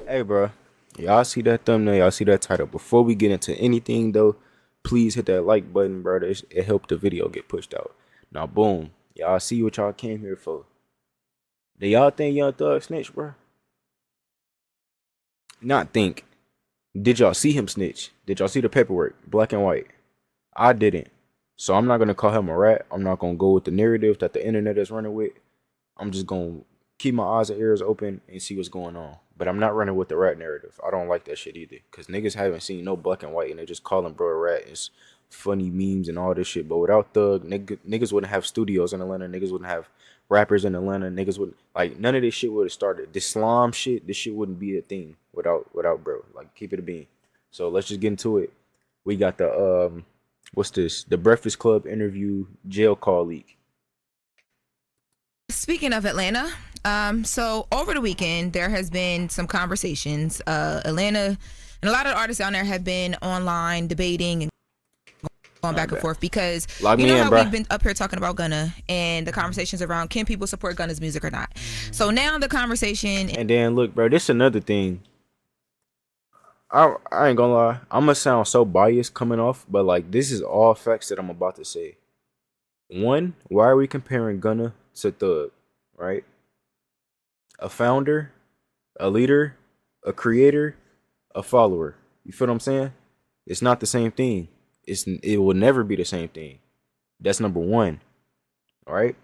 Hey, bro. Y'all see that thumbnail? Y'all see that title? Before we get into anything, though, please hit that like button, bro. It helped the video get pushed out. Now, boom. Y'all see what y'all came here for. Do y'all think Young Thug snitch, bro? Not think. Did y'all see him snitch? Did y'all see the paperwork? Black and white. I didn't. So I'm not going to call him a rat. I'm not going to go with the narrative that the internet is running with. I'm just going to keep my eyes and ears open and see what's going on. But I'm not running with the rat narrative. I don't like that shit either. Because niggas haven't seen no black and white and they're just calling bro a rat. It's funny memes and all this shit. But without Thug, niggas wouldn't have studios in Atlanta. Niggas wouldn't have rappers in Atlanta. Niggas wouldn't, like, none of this shit would have started. This slime shit, this shit wouldn't be a thing without bro. Like, keep it a bean. So let's just get into it. We got the, what's this? The Breakfast Club interview jail call leak. Speaking of Atlanta, so over the weekend there has been some conversations. Atlanta and a lot of artists down there have been online debating and going back and forth because you know how we've been up here talking about Gunna and the conversations around can people support Gunna's music or not. So now the conversation. And then look, bro, this is another thing. I ain't gonna lie. I'm gonna sound so biased coming off, but like this is all facts that I'm about to say. One, why are we comparing Gunna to Thug, right? A founder, a leader, a creator, a follower. You feel what I'm saying? It's not the same thing. It will never be the same thing. That's number one. All right.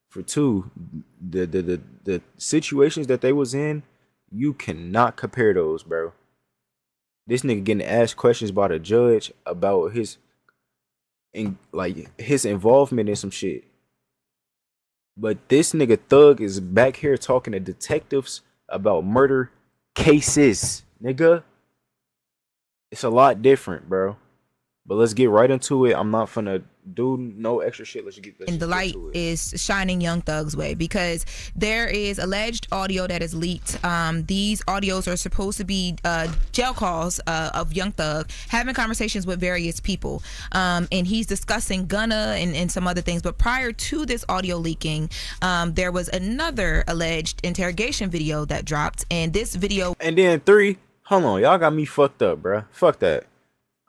For two, the situations that they was in, you cannot compare those, bro. This nigga getting asked questions by the judge about his involvement in some shit. But this nigga Thug is back here talking to detectives about murder cases, nigga. It's a lot different, bro. But let's get right into it. I'm not finna do no extra shit. Let's and the light is shining Young Thug's way because there is alleged audio that is leaked. These audios are supposed to be jail calls of Young Thug having conversations with various people, and he's discussing Gunna and some other things. But prior to this audio leaking, there was another alleged interrogation video that dropped, and this video. And then three, hold on, y'all got me fucked up, bro. Fuck that.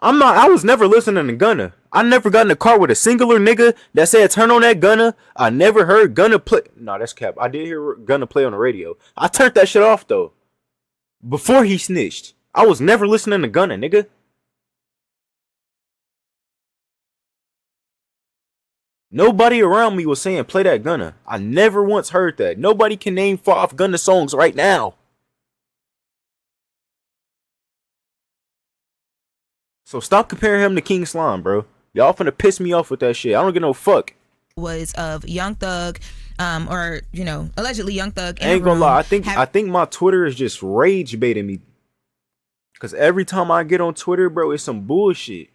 I was never listening to Gunna. I never got in the car with a singular nigga that said turn on that Gunna. I never heard Gunna play. No, that's cap. I did hear Gunna play on the radio. I turned that shit off though. Before he snitched. I was never listening to Gunna, nigga. Nobody around me was saying play that Gunna. I never once heard that. Nobody can name 5 Gunna songs right now. So stop comparing him to King Slime, bro. Y'all finna piss me off with that shit. I don't give no fuck. Was of Young Thug, or allegedly Young Thug. I ain't gonna lie. I think my Twitter is just rage baiting me. Cause every time I get on Twitter, bro, it's some bullshit.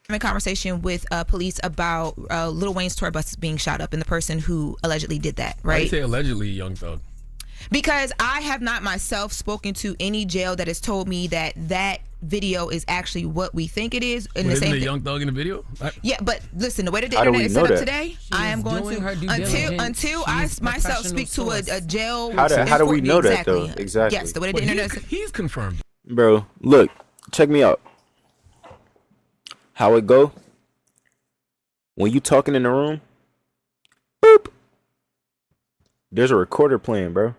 Having a conversation with police about Lil Wayne's tour bus being shot up and the person who allegedly did that. Right? Why do you say allegedly Young Thug? Because I have not myself spoken to any jail that has told me that video is actually what we think it is. In the same Young Thug in the video? Yeah, but listen, the way that the internet is set up today, I am going to until I myself speak to a jail. How do we know that though? Exactly. Yes, the way that the internet. He's confirmed. Bro, look, check me out. How it go? When you talking in the room, boop. There's a recorder playing, bro.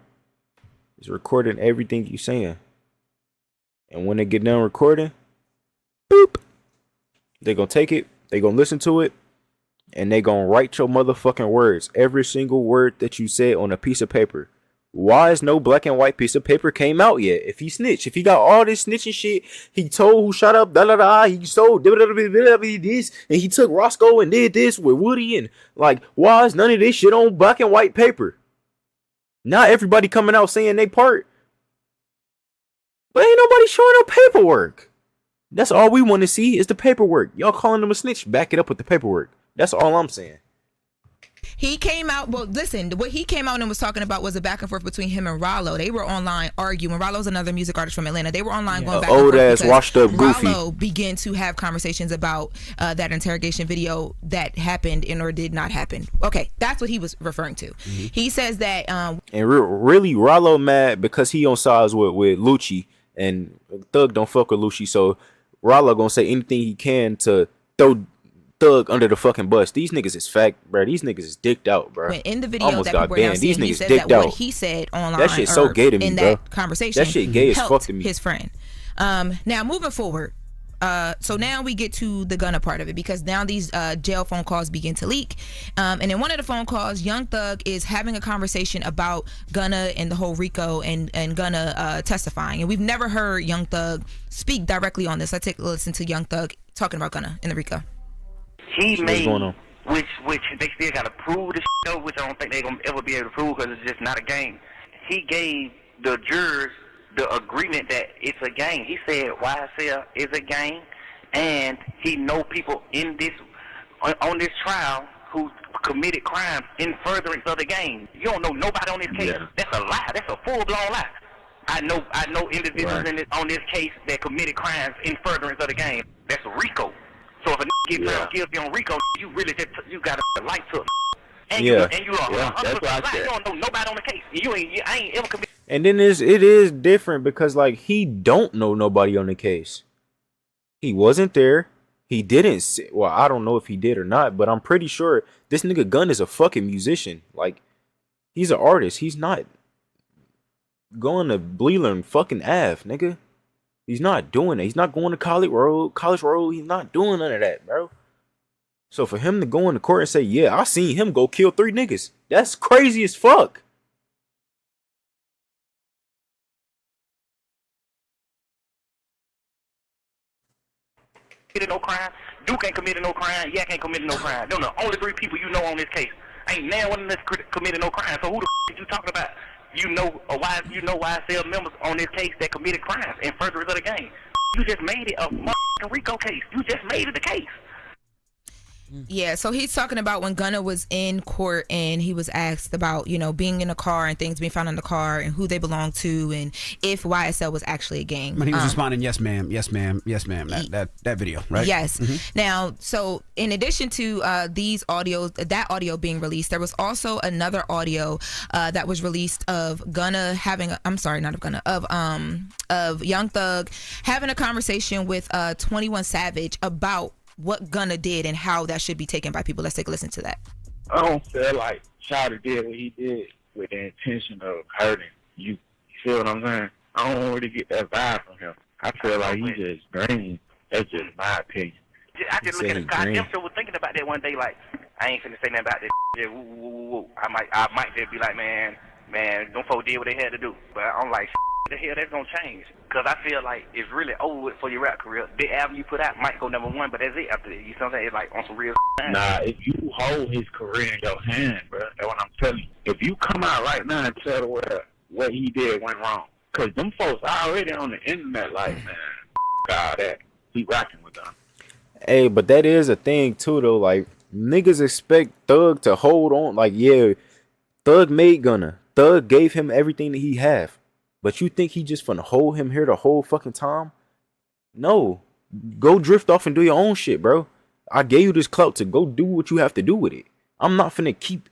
It's recording everything you saying. And when they get done recording, boop, they gonna take it, they gonna listen to it, and they gonna write your motherfucking words. Every single word that you said on a piece of paper. Why is no black and white piece of paper came out yet? If he snitched, if he got all this snitching shit, he told who shot up, he sold this, and he took Roscoe and did this with Woody, and like, why is none of this shit on black and white paper? Not everybody coming out saying they part. But ain't nobody showing no paperwork. That's all we want to see is the paperwork. Y'all calling them a snitch, back it up with the paperwork. That's all I'm saying. He came out. Well, listen, what he came out and was talking about was a back and forth between him and Rollo. They were online arguing. Rollo's another music artist from Atlanta. They were online going back and old forth ass because washed up goofy. Rollo began to have conversations about that interrogation video that happened and or did not happen. Okay, that's what he was referring to. He says that And really, Rollo mad because he on sides with Lucci, and Thug don't fuck with Lucci, so Rollo gonna say anything he can to throw Thug under the fucking bus. These niggas is fact, bro. These niggas is dicked out, bro. when in the video Almost that got people were now banned. seeing, These he niggas said dicked that out. what he said online That shit's so or gay to me, in bro. that conversation, That shit gay as helped fuck to me. his friend. Now moving forward, so now we get to the Gunna part of it, because now these jail phone calls begin to leak, and in one of the phone calls, Young Thug is having a conversation about Gunna and the whole Rico and Gunna testifying, and we've never heard Young Thug speak directly on this. Let's take a listen to Young Thug talking about Gunna and the Rico. He What's made, going on? which they still got to prove the shit, which I don't think they're going to ever be able to prove because it's just not a game. He gave the jurors the agreement that it's a game. He said YSL is a game, and he know people in this on this trial who committed crimes in furtherance of the game. You don't know nobody on this case. Yeah. That's a lie. That's a full-blown lie. I know individuals Right. on this case that committed crimes in furtherance of the game. That's RICO. So if a get found guilty on RICO, you really just you got a light to it. And Yeah. you are Yeah, that's what I 100% said. You don't know nobody on the case. I ain't ever committed. And then it is different because like he don't know nobody on the case. He wasn't there. He didn't. Well, I don't know if he did or not, but I'm pretty sure this nigga Gunn is a fucking musician. Like he's an artist. He's not going to Bleeland fucking Ave, nigga. He's not doing it. He's not going to College Road. He's not doing none of that, bro. So for him to go into court and say, yeah, I seen him go kill 3 niggas. That's crazy as fuck. No crime. Duke ain't committed no crime. Yak ain't committed no crime. Them the only 3 people you know on this case. Ain't now one of them committed no crime. So who the f*** you talking about? You know YSL members on this case that committed crimes in furtherance of the game. You just made it a motherfucking RICO case. You just made it a case. Yeah, so he's talking about when Gunna was in court and he was asked about, you know, being in a car and things being found in the car and who they belong to and if YSL was actually a gang. But he was responding, yes, ma'am, yes, ma'am, yes, ma'am. That video, right? Yes. Now, so in addition to these audios, that audio being released, there was also another audio that was released of Gunna having, of Young Thug having a conversation with 21 Savage about what Gunna did and how that should be taken by people. Let's take a listen to that. I don't feel like Shawty did what he did with the intention of hurting you. You feel what I'm saying? I don't really get that vibe from him. I feel like he just green. That's just my opinion. I just look at He the said he goddamn show, was thinking about that one day, like, I ain't finna say nothing about this shit. Woo, woo, woo, woo. I might just be like, man, them folks did what they had to do. But I'm like, the hell that's gonna change? Because I feel like it's really over with for your rap career. The album you put out might go #1, but that's it after that. You know what I'm saying? It's like on some real time. Nah, if you hold his career in your hand, bro, that's what I'm telling you. If you come out right now and tell the world what he did went wrong, because them folks already on the internet like, man, all that. He rocking with them. Hey, but that is a thing too, though. Like niggas expect Thug to hold on. Like, yeah, Thug made Gunna. Thug gave him everything that he have. But you think he just finna hold him here the whole fucking time? No. Go drift off and do your own shit, bro. I gave you this clout to go do what you have to do with it. I'm not finna keep.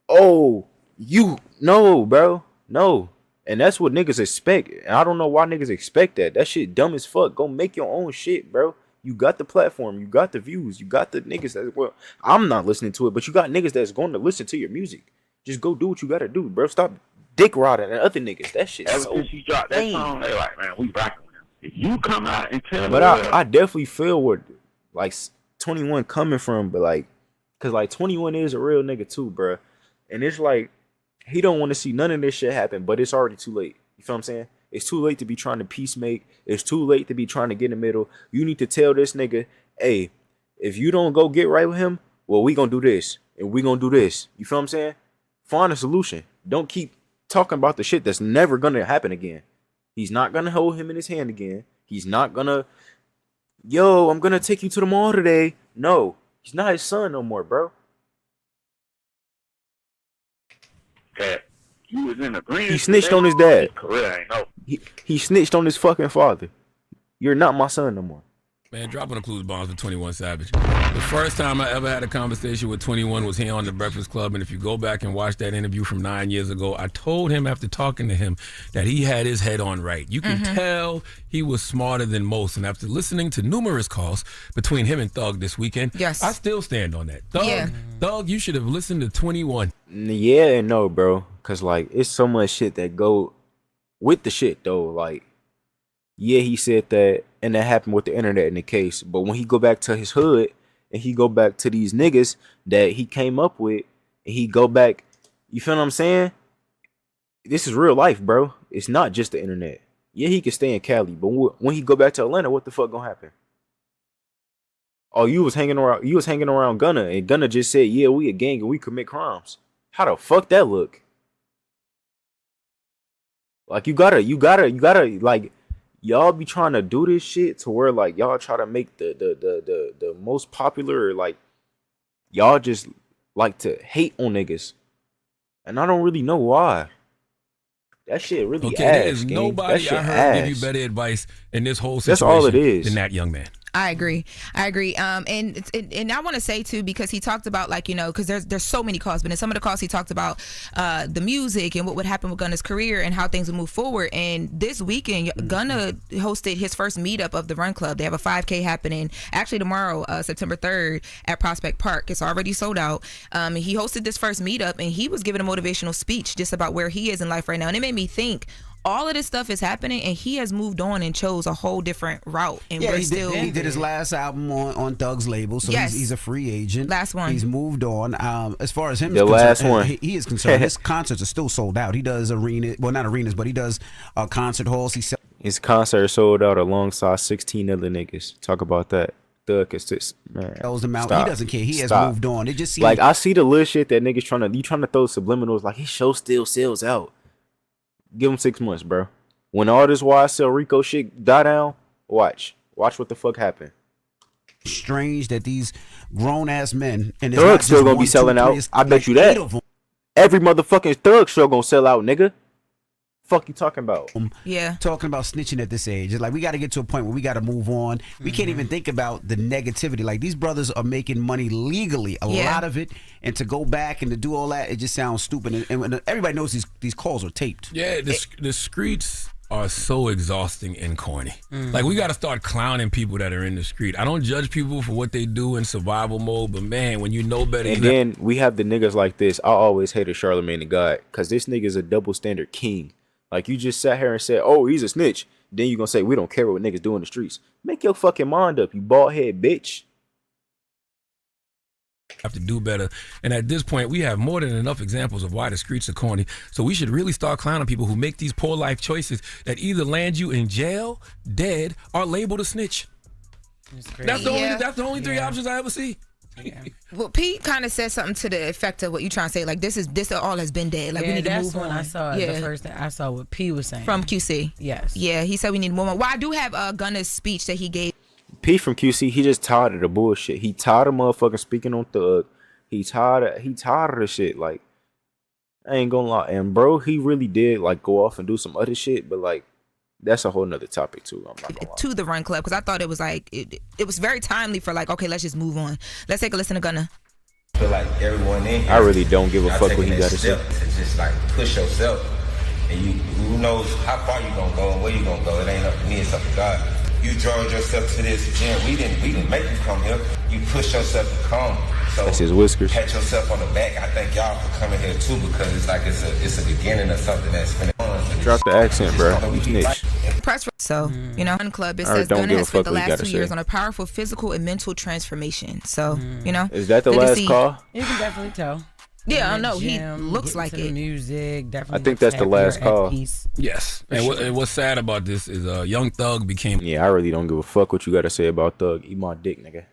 Oh, you no, bro, no. And that's what niggas expect. And I don't know why niggas expect that. That shit dumb as fuck. Go make your own shit, bro. You got the platform, you got the views, you got the niggas that, well, I'm not listening to it, but you got niggas that's going to listen to your music. Just go do what you gotta do, bro. Stop dick riding and other niggas. That shit. Ever So since he dropped that lame. song, they like, man, we rocking with him. If you come out and tell But the world, I definitely feel where like 21 coming from, but like, cause like 21 is a real nigga too, bro. And it's like he don't want to see none of this shit happen, but it's already too late. You feel what I'm saying? It's too late to be trying to peacemake. It's too late to be trying to get in the middle. You need to tell this nigga, hey, if you don't go get right with him, well, we gonna do this and we gonna do this. You feel what I'm saying? Find a solution. Don't keep talking about the shit that's never gonna happen again. He's not gonna hold him in his hand again. He's not gonna, yo, I'm gonna take you to the mall today. No, he's not his son no more, bro. was in agreement. He snitched on his dad. His career ain't over. He snitched on his fucking father. You're not my son no more. Man, dropping the clues bombs with 21 Savage. The first time I ever had a conversation with 21 was here on The Breakfast Club, and if you go back and watch that interview from 9 years ago, I told him after talking to him that he had his head on right. You can tell he was smarter than most, and after listening to numerous calls between him and Thug this weekend, Yes. I still stand on that. Thug, Yeah. Thug, you should have listened to 21. Yeah and no, bro. Cause like it's so much shit that go with the shit though. Like, yeah, he said that, and that happened with the internet in the case. But when he go back to his hood and he go back to these niggas that he came up with, and he go back, you feel what I'm saying? This is real life, bro. It's not just the internet. Yeah, he can stay in Cali, but when he go back to Atlanta, what the fuck gonna happen? Oh, you was hanging around Gunna, and Gunna just said, yeah, we a gang and we commit crimes. How the fuck that look? Like you gotta like, y'all be trying to do this shit to where like y'all try to make the most popular, or like y'all just like to hate on niggas, and I don't really know why. That shit really Okay, ass, there is gang. nobody That shit I heard ass. give you better advice in this whole situation That's all it is. than that young man. I agree. And I want to say too, because he talked about, like, you know, because there's so many calls, but in some of the calls he talked about the music and what would happen with Gunna's career and how things would move forward. And this weekend, Gunna hosted his first meetup of the Run Club. They have a 5K happening actually tomorrow, September 3rd at Prospect Park. It's already sold out. He hosted this first meetup, and he was giving a motivational speech just about where he is in life right now. And it made me think, all of this stuff is happening, and he has moved on and chose a whole different route. And Yeah, we're he did his last album on Thug's label, so Yes. he's a free agent. Last one. He's moved on. As far as him, The is last concerned, one. he is concerned. His concerts are still sold out. He does not arenas, but he does concert halls. He sells His concert sold out alongside 16 other niggas. Talk about that. Thug is just, man. them out. Stop. He doesn't care. He has Stop. moved on. It just seems Like, I see the little shit that niggas trying to throw subliminals, like his show still sells out. Give him 6 months, bro. When all this YSL Rico shit die down, watch what the fuck happen. strange that these grown ass men and Thug's still gonna be selling out. I bet you that. Every motherfucking Thug show gonna sell out, nigga. Fuck you talking about? Yeah. Talking about snitching at this age. It's like we got to get to a point where we got to move on. We can't even think about the negativity. Like, these brothers are making money legally, a lot of it, and to go back and to do all that, it just sounds stupid. And everybody knows these calls are taped. Yeah, the streets are so exhausting and corny. Like, we got to start clowning people that are in the street. I don't judge people for what they do in survival mode, but man, when you know better, And then we have the niggas like this. I always hated Charlamagne the God, because this nigga's a double standard king. Like, you just sat here and said, oh, he's a snitch. Then you gonna say, we don't care what niggas do in the streets. Make your fucking mind up, you bald head bitch. have to do better. And at this point, we have more than enough examples of why the streets are corny. So we should really start clowning people who make these poor life choices that either land you in jail, dead, or labeled a snitch. That's the only three options I ever see. Yeah. Well, Pete kind of said something to the effect of what you trying to say. Like, this all has been dead. Like, we need to move on. I saw it. The first thing I saw what P was saying from QC. Yes. Yeah, he said we need more. Well, I do have Gunna's speech that he gave. P from QC, he just tired of the bullshit. He tired of motherfucking speaking on Thug. He tired of the shit. Like, I ain't gonna lie. And bro, he really did like go off and do some other shit, but like, that's a whole nother topic too. I'm not gonna lie. To the Run Club, because I thought it was like it was very timely for like, okay, let's just move on. Let's take a listen to Gunna. I feel like everyone in here, I really don't give a y'all fuck what taking he that got to say. step to just like push yourself, and you, who knows how far you gonna go and where you gonna go. It ain't up to me, it's up to God. You drove yourself to this gym. We didn't make you come here. You pushed yourself to come. So That's his whiskers. pat yourself on the back. I thank y'all for coming here too, because it's like it's a beginning of something that's finna. Drop the accent, bro. You snitch. Press. So, you know, Run Club, it I says don't Gunna give a has spent fuck the what he last gotta 2 years say. on a powerful physical and mental transformation. So, you know. Is that the good to last see. call? You can definitely tell. Yeah, I In the know. He gym, looks getting like to the it. music, definitely. I think looks that's the last happier, at call. peace. Yes. And what's sad about this is Young Thug became Yeah, I really don't give a fuck what you got to say about Thug. Eat my dick, nigga.